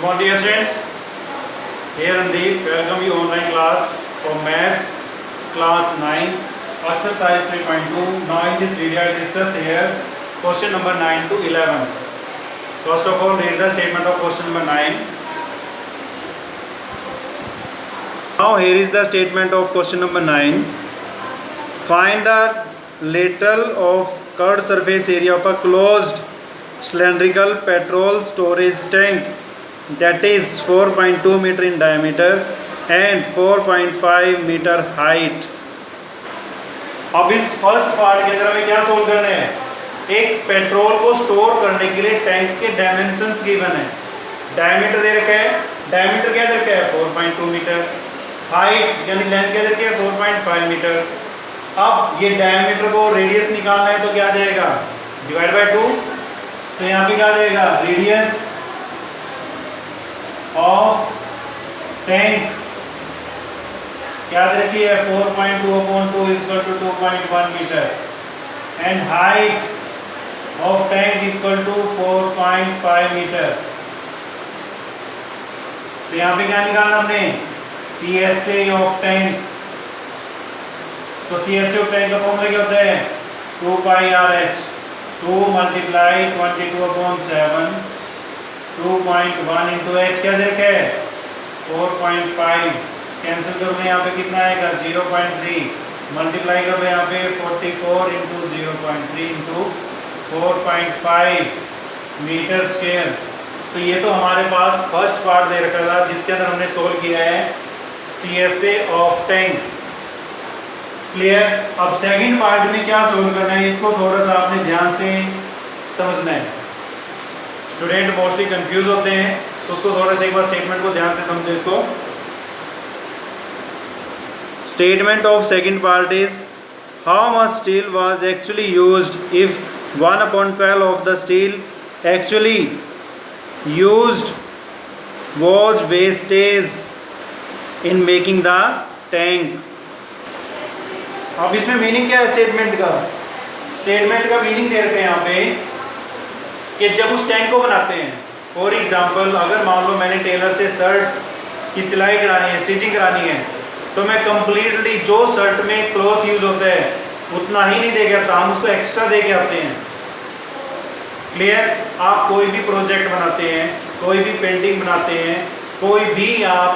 morning dear students, here Andeep welcome you online class for maths class 9 exercise 3.2. Now in this video I discuss here question number 9 to 11. First of all read the statement of question number 9. Now here is the statement of question number 9. Find the lateral of curved surface area of a closed cylindrical petrol storage tank that is 4.2 meter in diameter and 4.5 meter height. अब इस first part के अंदर हमें क्या solve करना है? एक petrol को स्टोर करने के लिए टैंक के डायमेंशंस गिवन है. डायमीटर दे रखा है, डायमीटर क्या दे रखा है 4.2 मीटर, हाइट यानी लेंथ क्या दे रखी है 4.5 मीटर. अब ये डायमीटर को रेडियस निकालना है तो क्या आ जाएगा डिवाइड बाय 2. तो यहाँ पे क्या आ जाएगा रेडियस ऑफ टैंक क्या दे रखी है 4.2/2 equal to 2.1 metre and height of tank equal to 4.5 metre. तो यहाँ पे क्या निकालना हमने CSA ऑफ टैंक. तो CSA ऑफ टैंक का फॉर्मूला क्या होता है 2 pi RH 2 multiply 22/7 2.1 into H क्या दे रखा है 4.5. कैंसिल करोगे यहाँ पे कितना आएगा 0.3 मल्टीप्लाई करोगे यहाँ पे 44 इंटू 0.3 इंटू 4.5 मीटर स्क्वायर. तो ये तो हमारे पास फर्स्ट पार्ट दे रखा था जिसके अंदर हमने सोल्व किया है CSA ऑफ टैंक. क्लियर. अब सेकंड पार्ट में क्या सोल्व करना है इसको थोड़ा सा आपने ध्यान से समझना है. स्टूडेंट मोस्टली कंफ्यूज होते हैं तो उसको थोड़ा सा एक बार स्टेटमेंट को ध्यान से समझो. इसको statement of second part is how much steel was actually used if 1/12 of the steel actually used was wastage in making the tank. अब इसमें मीनिंग क्या है स्टेटमेंट का? स्टेटमेंट का मीनिंग दे रखे हैं यहाँ पे कि जब उस टैंक को बनाते हैं फॉर एग्जांपल अगर मान लो मैंने टेलर से शर्ट की सिलाई करानी है स्टिचिंग करानी है तो मैं कंप्लीटली जो शर्ट में क्लॉथ यूज होता है उतना ही नहीं दे के आता, हम उसको एक्स्ट्रा दे के आते हैं. क्लियर. आप कोई भी प्रोजेक्ट बनाते हैं, कोई भी पेंटिंग बनाते हैं, कोई भी आप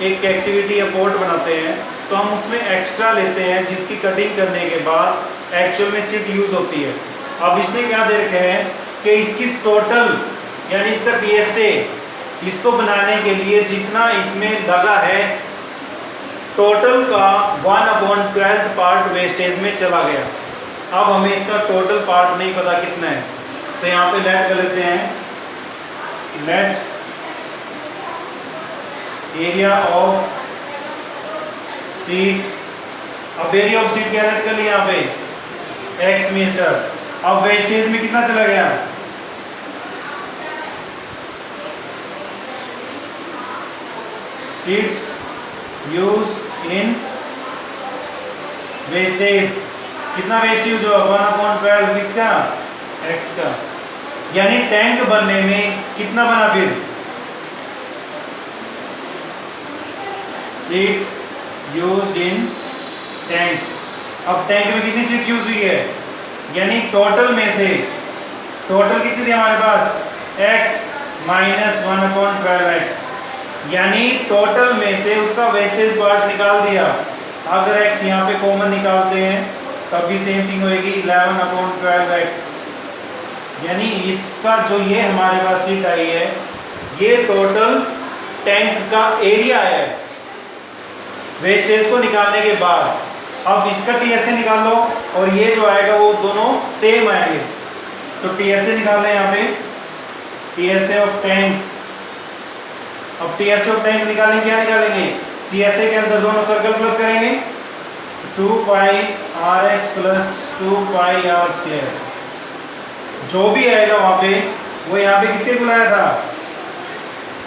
एक एक्टिविटी या पोर्ट बनाते हैं तो हम उसमें एक्स्ट्रा लेते हैं जिसकी कटिंग करने के बाद एक्चुअल में सीट यूज होती है. अब इसने क्या दे रखे हैं कि इसकी टोटल यानी इसका TSA इसको बनाने के लिए जितना इसमें लगा है टोटल का 1/12 पार्ट वेस्टेज में चला गया. अब हमें इसका टोटल पार्ट नहीं पता कितना है तो यहाँ पे लेट कर लेते हैं लेट एरिया ऑफ सीट. अब एरिया ऑफ सीट क्या लेट कर लिया यहाँ पे x मीटर. अब वेस्टेज में कितना चला गया सीट यूज इन वेस्टेज कितना वेस्ट यूज हुआ 1/12 किसका x का. यानी टैंक बनने में कितना बना फिर सीट यूज्ड इन टैंक. अब टैंक में कितनी सीट यूज हुई है यानी टोटल में से टोटल कितनी थी हमारे पास x माइनस 1/12x यानी टोटल में से उसका वेस्टेज पार्ट निकाल दिया. अगर x यहाँ पे कॉमन निकालते हैं तब भी सेम थिंग होएगी 11/12x यानी इसका जो ये हमारे पास सीट आई है ये टोटल टैंक का एरिया है वेस्टेज को निकालने के बाद. अब इसका TSA निकाल लो और ये जो आएगा वो दोनों सेम आएंगे. तो TSA निकाल लें यहाँ पे TSA ऑफ टैंक. अब TSA ऑफ टैंक निकालेंगे क्या निकालेंगे CSA के अंदर दोनों सर्कल प्लस करेंगे 2 पाई RH प्लस 2 पाई R स्क्वायर. जो भी आएगा वहां पे वो यहाँ पे किसके बुलाया था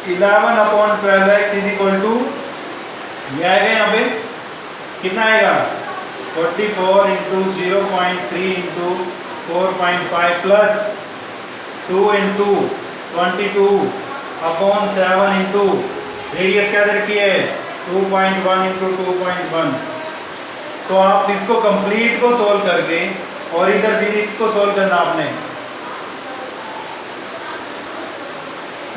11/12x इज इक्वल टू ये आएगा यहाँ पे कितना आएगा 44 into 0.3 into 4.5 plus 2 into 22 upon 7 into radius क्या दे रखी है 2.1 इंटू 2.1। तो आप इसको कंप्लीट को सोल्व करके और इधर फिर इसको सोल्व करना आपने।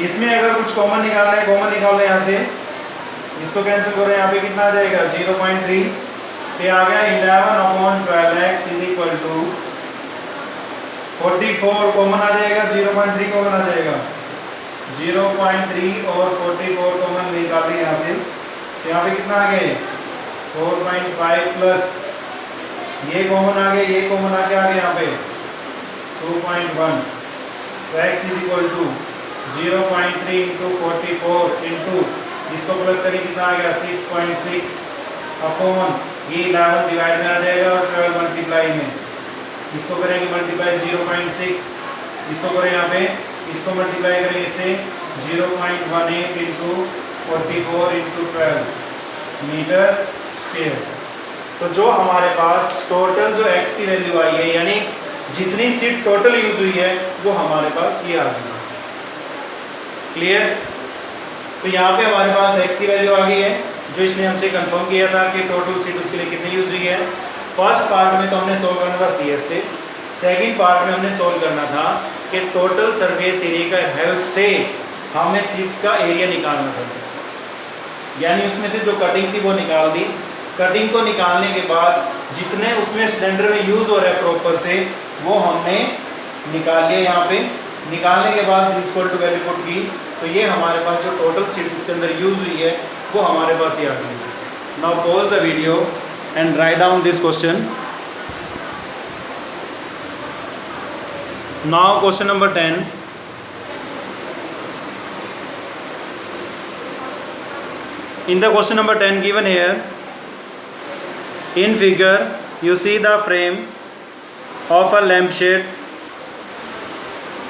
इसमें अगर कुछ कॉमन निकालना है, कॉमन निकाल रहे हैं यहाँ से, इसको कैंसिल करो, यहाँ पे कितना आ जाएगा 0.3, तो आ गया 11/12x is equal to 44 common आ जाएगा, 0.3 कॉमन आ जाएगा, 0.3 और 44 कॉमन निकाल रहे हैं यहाँ से, तो यहाँ पे कितना आ गए 4.5 प्लस ये कॉमन आ गया, ये कॉमन आ गया यहाँ पे 2.1, तो x is equal to 0.3 into 44 into इसको प्लस करें कितना आ गया 6.6 अपॉन ये 11 डिवाइड में आ जाएगा और 12 मल्टीप्लाई में इसको करेंगे मल्टीप्लाई 0.6, इसको करें यहाँ पे, इसको मल्टीप्लाई करें इससे 0.18 इंटू 44 इंटू 12 मीटर स्क्वायर। तो जो हमारे पास टोटल जो x की वैल्यू आई है, यानी जितनी सीट टोटल यूज हुई है वो हमारे पास ये आ गई। क्लियर? तो यहाँ पे हमारे पास x की वैल्यू आ गई है, जो इसने हमसे कंफर्म किया था कि टोटल सीट उसके लिए कितनी यूज हुई है। फर्स्ट पार्ट में तो हमने सोल्व करना था CS से, सेकंड पार्ट में हमने सोल्व करना था कि टोटल सरफेस एरिया का हेल्प से हमें सीट का एरिया निकालना था, यानी उसमें से जो कटिंग थी वो निकाल दी। कटिंग को निकालने के बाद जितने उसमें सिलेंडर में यूज हो रहा है प्रॉपर से वो हमने निकाल लिया। यहाँ पे निकालने के बाद इक्वल टू वैल्यू पुट की, तो ये हमारे पास जो टोटल सीट उसके अंदर यूज हुई है वो हमारे पास ये आ गई। Now pause the video and write down this question. Now question number 10। In the question number 10 given here, in figure you see the frame of a lampshade.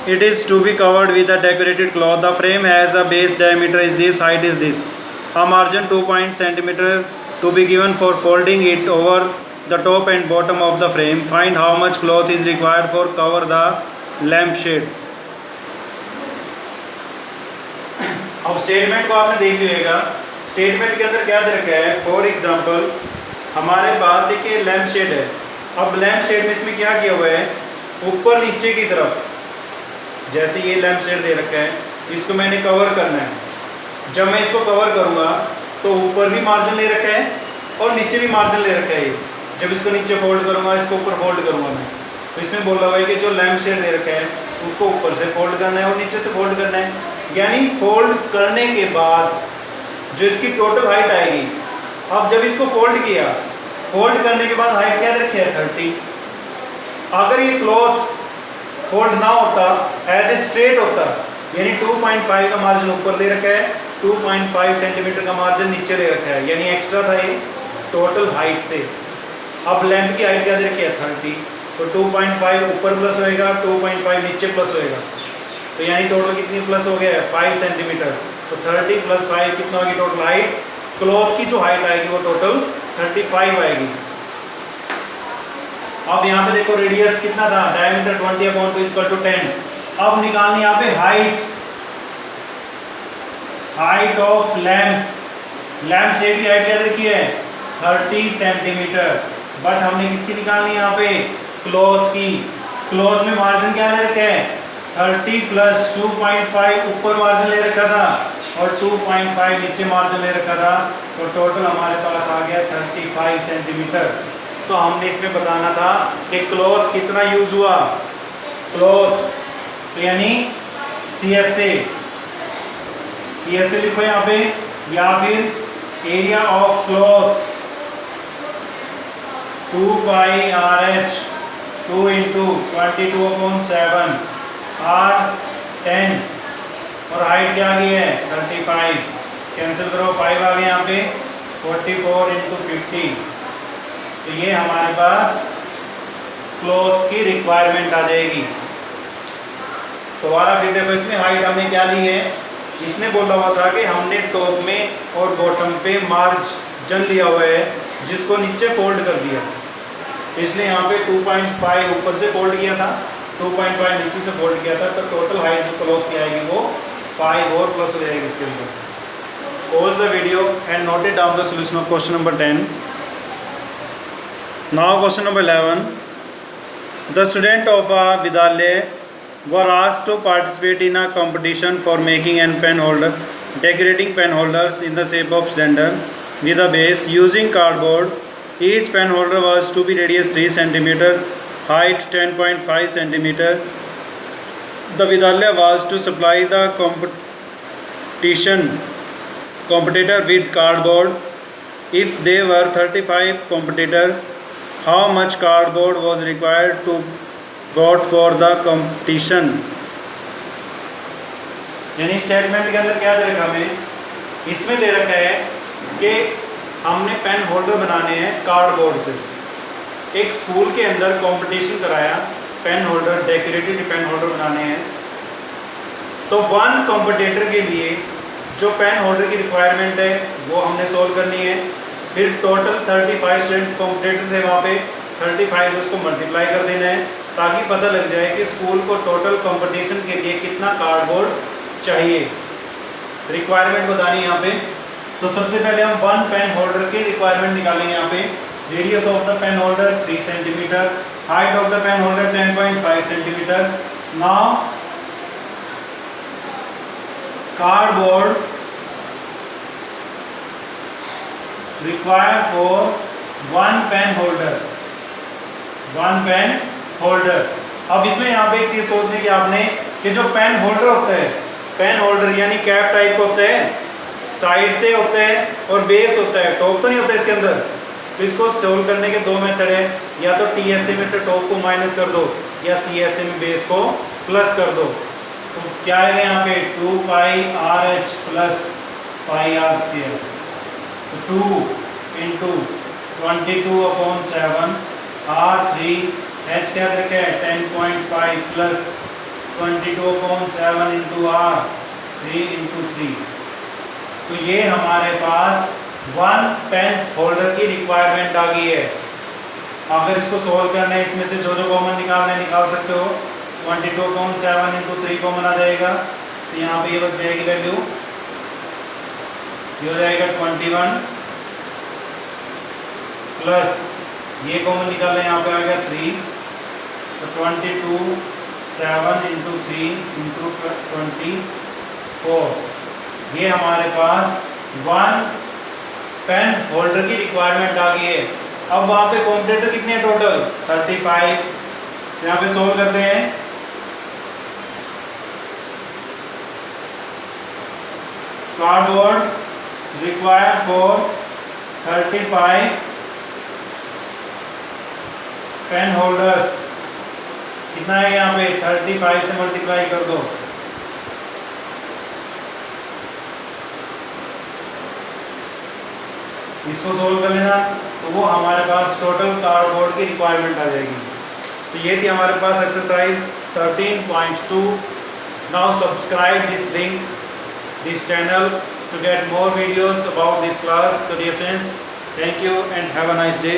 It is to be covered with a decorated cloth. The frame has a base diameter is this, height is this. A margin 2 cm to be given for folding it over the top and bottom of the frame. Find how much cloth is required for cover the lampshade. अब statement को आपने देख लिएगा। Statement के अंदर क्या दे रखा है, for example हमारे पास एक लैम्प शेड है। अब लैम्प शेड में इसमें क्या किया हुआ है, ऊपर नीचे की तरफ, जैसे ये लैम्प शेड दे रखा है, इसको मैंने कवर करना है। जब मैं इसको कवर करूँगा तो ऊपर भी मार्जिन ले रखा है और नीचे भी मार्जिन ले रखा है। जब इसको नीचे फोल्ड करूँगा, इसको ऊपर फोल्ड करूँगा मैं, तो इसमें बोला हुआ है कि जो लैम्प शेड दे रखा है उसको ऊपर से फोल्ड करना है और नीचे से फोल्ड करना है। यानी फोल्ड करने के बाद जो इसकी टोटल हाइट आएगी, अब जब इसको फोल्ड किया, फोल्ड करने के बाद हाइट क्या रखी है 30। अगर ये क्लॉथ फोल्ड ना होता, एज ए स्ट्रेट होता, यानी 2.5 का मार्जिन ऊपर दे रखा है, 2.5 सेंटीमीटर का मार्जिन नीचे दे रखा है, यानी एक्स्ट्रा था ये टोटल हाइट से। अब लैंप की हाइट क्या दे रखी है 30, तो 2.5 ऊपर प्लस होएगा, 2.5 नीचे प्लस होएगा, तो यानी टोटल कितनी प्लस हो गया है 5 सेंटीमीटर। तो 30 + 5 कितना होगी टोटल हाइट, क्लॉथ की जो हाइट आएगी वो टोटल 35 आएगी। अब यहाँ पे देखो रेडियस कितना था, डायमीटर 20/2 = 10। अब निकालनी यहाँ पे हाइट ऑफ लैम्प शेड की हाइट क्या रखी है 30 सेंटीमीटर, बट हमने किसकी निकालनी है यहाँ पे, क्लॉथ की। क्लॉथ में मार्जिन क्या ले रखा है 30 + 2.5 ऊपर मार्जिन ले रखा था और 2.5 नीचे मार्जिन ले रखा था, तो टोटल हमारे पास आ गया 35 सेंटीमीटर। तो हमने इसमें बताना था कि क्लॉथ कितना यूज हुआ, क्लॉथ तो यानी CSA लिखो यहाँ पे, या फिर area of cloth 2/RH 2 × 22/7 R10 और हाइट क्या आ गई है 35, कैंसिल करो 5 आ गए यहाँ पे, 44 × 50, तो ये हमारे पास क्लॉथ की रिक्वायरमेंट आ जाएगी। दोबारा फिर देखो इसमें हाइट हमने क्या ली है, इसने बोला हुआ था कि हमने टॉप में और बॉटम पे मार्जिन लिया हुआ है जिसको नीचे फोल्ड कर दिया, इसलिए यहाँ पे 2.5 ऊपर से फोल्ड किया था, 2.5 नीचे से फोल्ड किया था, तो टोटल हाइट जो क्लॉथ की आएगी वो 5 और प्लस हो जाएगी इसके ऊपर। Pause the video and note it down the solution of question number 10. Now question number 11. The student of a Vidyalaya were asked to participate in a competition for making an pen holder, decorating pen holders in the shape of cylinder with a base using cardboard. Each pen holder was to be radius 3 cm, height 10.5 cm. The Vidyalaya was to supply the competitor with cardboard. If there were 35 competitors, how much cardboard was required to bought for the competition? यानी statement के अंदर क्या दे रखा हमें, इसमें दे रखा है कि हमने पेन होल्डर बनाने हैं कार्डबोर्ड से। एक स्कूल के अंदर कंपटीशन कराया, pen holder, decorated pen holder बनाने हैं। तो वन कॉम्पिटिटर के लिए जो पेन होल्डर की रिक्वायरमेंट है वो हमने सोल्व करनी है। फिर टोटल 35 स्टूडेंट कॉम्पिटिटर थे वहाँ पे, 35 से उसको मल्टीप्लाई कर देना है ताकि पता लग जाए कि स्कूल को टोटल कंपटीशन के लिए कितना कार्डबोर्ड चाहिए। रिक्वायरमेंट बतानी है यहाँ पे। तो सबसे पहले हम वन पेन होल्डर की रिक्वायरमेंट निकालेंगे यहाँ पे। Radius of the pen holder 3 centimetre, height of the pen holder 10.5 centimetre. Now cardboard required for one pen holder, one pen holder। अब इसमें यहाँ पे एक चीज सोचने की आपने कि जो पेन होल्डर होता है, पेन होल्डर यानी कैप टाइप होते हैं, साइड से होते हैं और बेस होता है, टॉप तो नहीं होता इसके अंदर। तो इसको सोल्व करने के दो मेथड है, या तो TSA में से टॉप को माइनस कर दो या CSA में बेस को प्लस कर दो। तो क्या आएगा यहाँ पे 2 pi RH plus pi R square. तो 2 इंटू 22/7 R3 H क्या रखा है 10.5 प्लस 22/7 इंटू R3 इंटू 3। तो ये हमारे पास वन पेन होल्डर की रिक्वायरमेंट आ गई है। अगर इसको सोल्व करना है, इसमें से जो जो कॉमन निकालना है निकाल सकते हो। 22/7 इंटू 3 कॉमन आ जाएगा, तो यहाँ पे ये बच जाएगी वैल्यू, ये हो जाएगा 21 प्लस ये कॉमन निकालना है, यहाँ पे आ गया 3, तो 22/7 इंटू 3 इंटू 24। ये हमारे पास वन पेन होल्डर की रिक्वायरमेंट आ गई है। अब वहाँ पे कॉम्पिटिटर कितने हैं टोटल 35। यहाँ पे सोल्व करते हैं। Cardboard required for 35 pen holders, कितना है यहाँ पे 35 से मल्टीप्लाई कर दो। इसको सोल्व कर लेना, तो वो हमारे पास टोटल कार्डबोर्ड की रिक्वायरमेंट आ जाएगी। तो ये थी हमारे पास exercise 13.2। Now subscribe this link, this channel to get more videos about this class. So dear students, thank you and have a nice day.